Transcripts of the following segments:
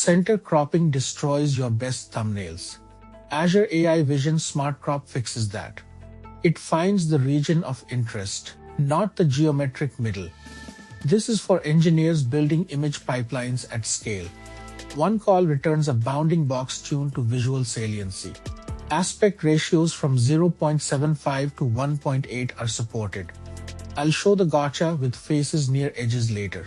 Center cropping destroys your best thumbnails. Azure AI Vision Smart Crop fixes that. It finds the region of interest, not the geometric middle. This is for engineers building image pipelines at scale. One call returns a bounding box tuned to visual saliency. Aspect ratios from 0.75 to 1.8 are supported. I'll show the gotcha with faces near edges later.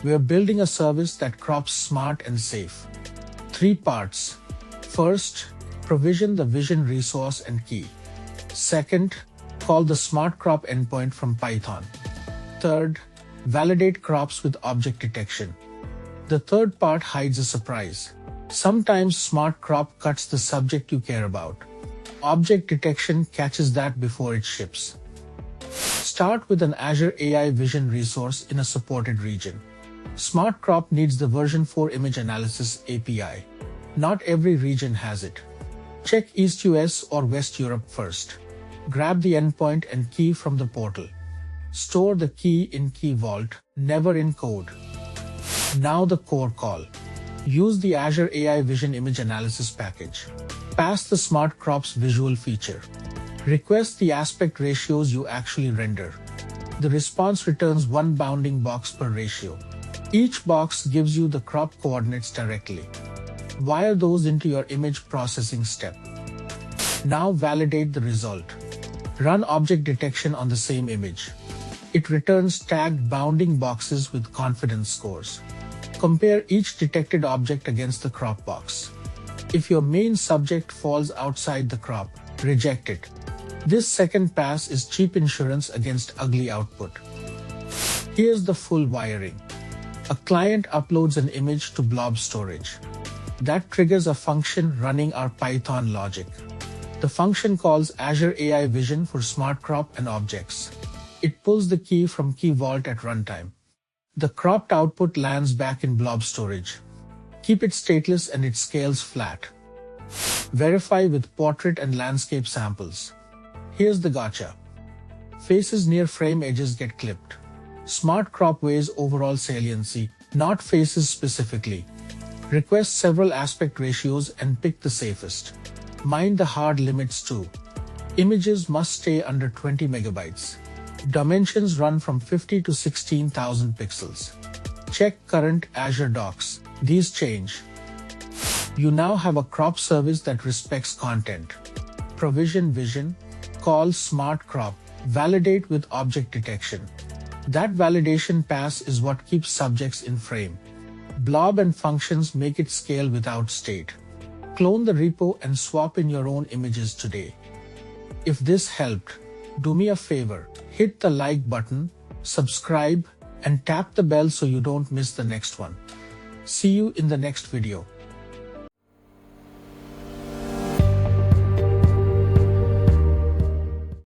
We're building a service that crops smart and safe. 3 parts. First, provision the vision resource and key. Second, call the smart crop endpoint from Python. Third, validate crops with object detection. The third part hides a surprise. Sometimes smart crop cuts the subject you care about. Object detection catches that before it ships. Start with an Azure AI Vision resource in a supported region. Smart crop needs the version 4 image analysis API. Not every region has it. Check East US or West Europe first. Grab the endpoint and key from the portal. Store the key in Key Vault, never in code. Now the core call. Use the Azure AI Vision image analysis package. Pass the smart crops visual feature. Request the aspect ratios you actually render. The response returns one bounding box per ratio. Each box gives you the crop coordinates directly. Wire those into your image processing step. Now validate the result. Run object detection on the same image. It returns tagged bounding boxes with confidence scores. Compare each detected object against the crop box. If your main subject falls outside the crop, reject it. This second pass is cheap insurance against ugly output. Here's the full wiring. A client uploads an image to Blob storage. That triggers a function running our Python logic. The function calls Azure AI Vision for smart crop and objects. It pulls the key from Key Vault at runtime. The cropped output lands back in Blob storage. Keep it stateless and it scales flat. Verify with portrait and landscape samples. Here's the gotcha. Faces near frame edges get clipped. Smart crop weighs overall saliency, not faces specifically. Request several aspect ratios and pick the safest. Mind the hard limits too. Images must stay under 20 megabytes. Dimensions run from 50 to 16,000 pixels. Check current Azure docs. These change. You now have a crop service that respects content. Provision vision, call smart crop, validate with object detection. That validation pass is what keeps subjects in frame. Blob and functions make it scale without state. Clone the repo and swap in your own images today. If this helped, do me a favor, hit the like button, subscribe, and tap the bell so you don't miss the next one. See you in the next video.